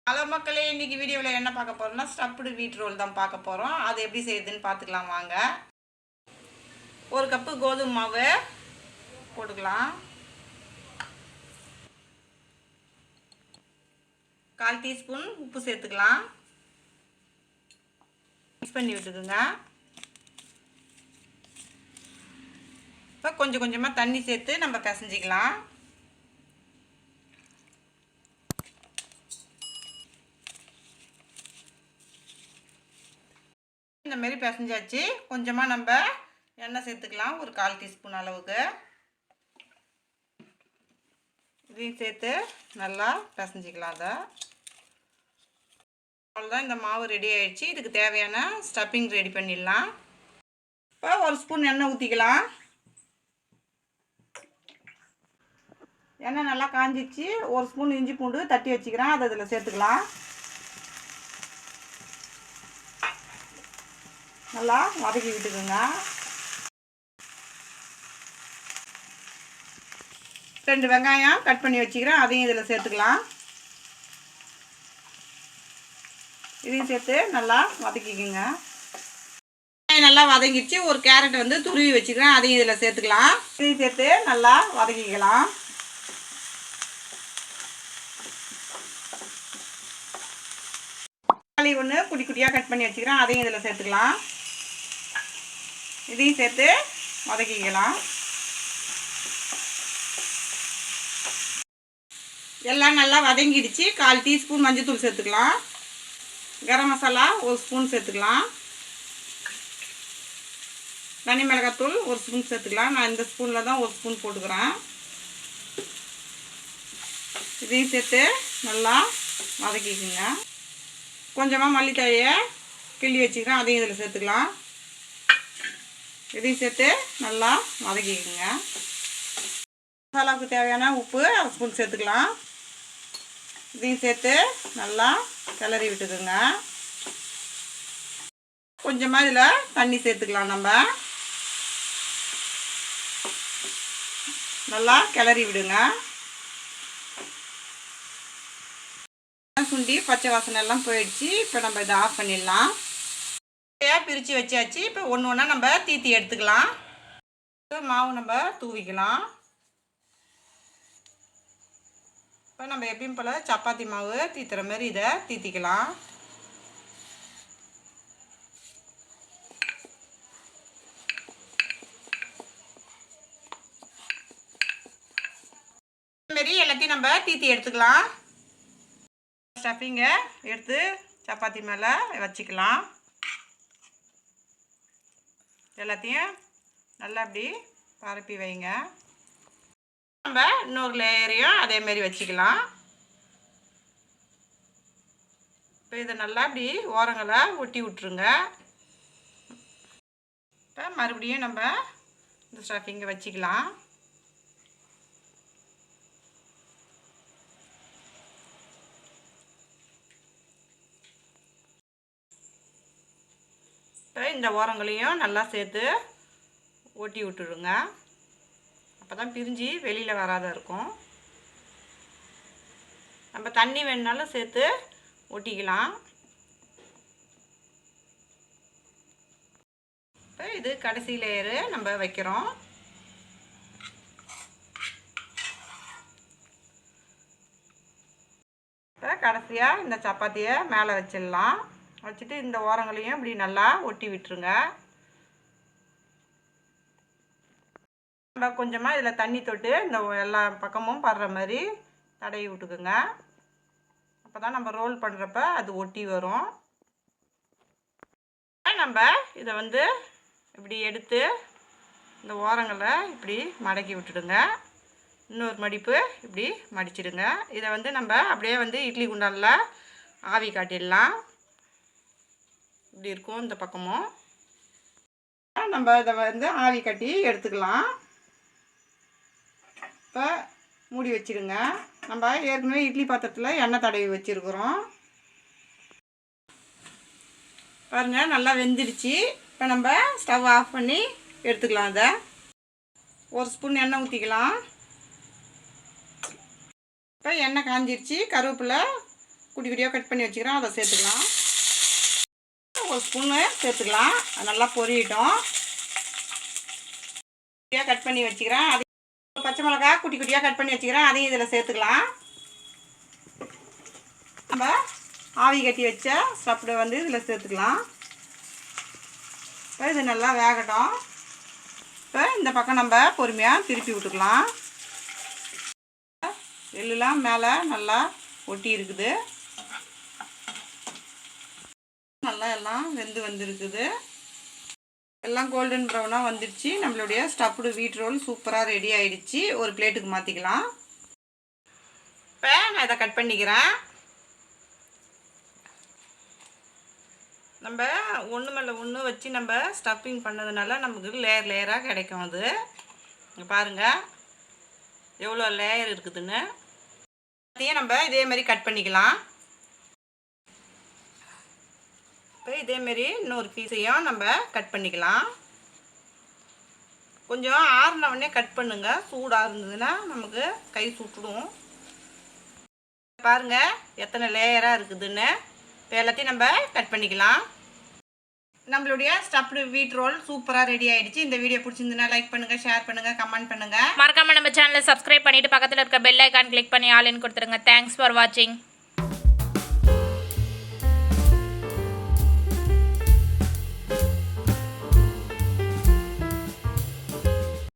Hello மக்களே, இன்றைக்கி வீடியோவில் என்ன பார்க்க போகிறோம்னா ஸ்டஃப்டு வீட் ரோல் தான் பார்க்க போகிறோம். அது எப்படி செய்யுதுன்னு பார்த்துக்கலாம் வாங்க. ஒரு கப்பு கோதுமை மாவு போட்டுக்கலாம். 1/4 டீஸ்பூன் உப்பு சேர்த்துக்கலாம். மிக்ஸ் பண்ணி விட்டுக்குங்க. இப்போ கொஞ்சம் கொஞ்சமாக தண்ணி சேர்த்து நம்ம பிசைஞ்சிக்கலாம். இந்த மாதிரி பிசைஞ்சாச்சு. கொஞ்சமாக நம்ம எண்ணெய் சேர்த்துக்கலாம், ஒரு 1/4 டீஸ்பூன் அளவுக்கு. இதையும் சேர்த்து நல்லா பிசைஞ்சிக்கலாம். அதை அவ்வளோதான், இந்த மாவு ரெடி ஆகிடுச்சு. இதுக்கு தேவையான ஸ்டஃபிங் ரெடி பண்ணிடலாம். இப்போ ஒரு ஸ்பூன் எண்ணெய் ஊற்றிக்கலாம். எண்ணெய் நல்லா காஞ்சிச்சு. ஒரு ஸ்பூன் இஞ்சி பூண்டு தட்டி வச்சுக்கிறேன், அதை இதில் சேர்த்துக்கலாம். நல்லா வதக்கி விட்டுக்குங்க. 2 வெங்காயம் கட் பண்ணி வச்சுக்கிறேன், அதையும் இதில் சேர்த்துக்கலாம். இதையும் சேர்த்து நல்லா வதக்கிக்குங்க. நல்லா வதங்கிடுச்சு. ஒரு கேரட் வந்து துருவி வச்சுக்கிறேன், அதையும் இதில் சேர்த்துக்கலாம். இதையும் சேர்த்து நல்லா வதக்கிக்கலாம். தக்காளி ஒன்று குட்டி குட்டியாக கட் பண்ணி வச்சுக்கிறேன், அதையும் இதில் சேர்த்துக்கலாம். இதையும் சேர்த்து வதக்கிக்கலாம். எல்லாம் நல்லா வதங்கிடுச்சு. 1/4 டீஸ்பூன் மஞ்சள்தூள் சேர்த்துக்கலாம். கரம் மசாலா 1 ஸ்பூன் சேர்த்துக்கலாம். தனி மிளகாத்தூள் 1 ஸ்பூன் சேர்த்துக்கலாம். நான் இந்த ஸ்பூனில் தான் 1 ஸ்பூன் போட்டுக்கிறேன். இதையும் சேர்த்து நல்லா வதக்கிக்குங்க. கொஞ்சமாக மல்லித்தழையை கிள்ளி வச்சுக்கிறேன், அதையும் இதில் சேர்த்துக்கலாம். இதையும் சேர்த்து நல்லா வதக்கிக்குங்க. மசாலாவுக்கு தேவையான உப்பு 1 ஸ்பூன் சேர்த்துக்கலாம். இதையும் சேர்த்து நல்லா கிளறி விட்டுக்குங்க. கொஞ்சமாக இதில் தண்ணி சேர்த்துக்கலாம். நம்ம நல்லா கிளறி விடுங்க. சுண்டி பச்சை வாசனை எல்லாம் போயிடுச்சு. இப்போ நம்ம இதை ஆஃப் பண்ணிடலாம். பிரித்து வச்சாச்சு. இப்போ ஒன்று ஒன்றா நம்ம தீத்தி எடுத்துக்கலாம். மாவு நம்ம தூவிக்கலாம். இப்போ நம்ம எப்பயும் போல் சப்பாத்தி மாவு தீத்துற மாதிரி இதை தீத்திக்கலாம். இதுமாரி எல்லாத்தையும் நம்ம தீத்தி எடுத்துக்கலாம். ஸ்டஃபிங்கை எடுத்து சப்பாத்தி மேலே வச்சுக்கலாம். எல்லாத்தையும் நல்லா அப்படி பரப்பி வைங்க. நம்ம இன்னொரு லேயரையும் அதேமாரி வச்சுக்கலாம். இப்போ இதை நல்லா அப்படி ஓரங்களை ஒட்டி விட்ருங்க. இப்போ மறுபடியும் நம்ம இந்த ஸ்டஃபிங்கை வச்சுக்கலாம். இந்த ஓரங்களையும் நல்லா சேர்த்து ஒட்டி விட்டுடுங்க. அப்போ தான் பிரிஞ்சு வெளியில் வராத இருக்கும். நம்ம தண்ணி வேணுனாலும் சேர்த்து ஒட்டிக்கலாம். இப்போ இது கடைசி லேயரு நம்ம வைக்கிறோம். இப்போ கடைசியாக இந்த சப்பாத்தியை மேலே வச்சிடலாம். வச்சுட்டு இந்த ஓரங்களையும் இப்படி நல்லா ஒட்டி விட்டுருங்க. நம்ம கொஞ்சமாக இதில் தண்ணி தொட்டு இந்த எல்லா பக்கமும் படுற மாதிரி தடவி விட்டுக்குங்க. அப்போ தான் நம்ம ரோல் பண்ணுறப்ப அது ஒட்டி வரும். நம்ம இதை வந்து இப்படி எடுத்து இந்த ஓரங்களை இப்படி மடக்கி விட்டுடுங்க. இன்னொரு மடிப்பு இப்படி மடிச்சிடுங்க. இதை வந்து நம்ம அப்படியே வந்து இட்லி குண்டானில் ஆவி காட்டிடலாம். இப்படி இருக்கும். இந்த பக்கமும் நம்ம இதை வந்து ஆவி கட்டி எடுத்துக்கலாம். இப்போ மூடி வச்சுடுங்க. நம்ம ஏற்கனவே இட்லி பாத்திரத்தில் எண்ணெய் தடவி வச்சுருக்குறோம். பாருங்கள், நல்லா வெந்துடுச்சு. இப்போ நம்ம ஸ்டவ் ஆஃப் பண்ணி எடுத்துக்கலாம். அதை 1 ஸ்பூன் எண்ணெய் ஊற்றிக்கலாம். இப்போ எண்ணெய் காஞ்சிருச்சு. கருவேப்பிலை குட்டி குட்டியாக கட் பண்ணி வச்சுக்கிறேன், அதை சேர்த்துக்கலாம். ஒரு ஸ்பூனு சேர்த்துக்கலாம், அது நல்லா பொரியட்டும். குட்டியாக கட் பண்ணி வச்சுக்கிறேன். அது பச்சை மிளகா குட்டி குட்டியாக கட் பண்ணி வச்சுக்கிறேன், அதையும் இதில் சேர்த்துக்கலாம். நம்ம ஆவி கட்டி வச்ச ஸ்டஃப்டு வந்து இதில் சேர்த்துக்கலாம். இப்போ இது நல்லா வேகட்டும். இப்போ இந்த பக்கம் நம்ம பொறுமையாக திருப்பி விட்டுக்கலாம். எள்ளுலாம் மேலே நல்லா ஒட்டி இருக்குது, நல்லா எல்லாம் வெந்து வந்துருக்குது. எல்லாம் கோல்டன் ப்ரௌனாக வந்துடுச்சு. நம்மளுடைய ஸ்டஃப்டு வீட் ரோல் சூப்பராக ரெடி ஆகிடுச்சு. ஒரு பிளேட்டுக்கு மாற்றிக்கலாம். இப்போ நான் இதை கட் பண்ணிக்கிறேன். நம்ம ஒன்று மேலே ஒன்று வச்சு நம்ம ஸ்டஃப்பிங் பண்ணதுனால நமக்கு லேயர் லேயராக கிடைக்கும். அது இங்கே பாருங்கள் எவ்வளோ லேயர் இருக்குதுன்னு. அதையும் நம்ம இதே மாதிரி கட் பண்ணிக்கலாம். இப்போ இதேமாரி இன்னொரு பீஸையும் நம்ம கட் பண்ணிக்கலாம். கொஞ்சம் ஆறுனவுடனே கட் பண்ணுங்க, சூடாக இருந்ததுன்னா நமக்கு கை சுட்டுடும். பாருங்கள் எத்தனை லேயராக இருக்குதுன்னு. இப்போ எல்லாத்தையும் நம்ம கட் பண்ணிக்கலாம். நம்மளுடைய ஸ்டஃப்டு வீட் ரோல் சூப்பராக ரெடி ஆகிடுச்சு. இந்த வீடியோ பிடிச்சிருந்துன்னா லைக் பண்ணுங்கள், ஷேர் பண்ணுங்கள், கமெண்ட் பண்ணுங்கள். மறக்காமல் நம்ம சேனலை சப்ஸ்கிரைப் பண்ணிவிட்டு பக்கத்தில் இருக்க பெல் ஐக்கான் கிளிக் பண்ணி ஆல்னு கொடுத்துருங்க. தேங்க்ஸ் ஃபார் வாட்சிங்.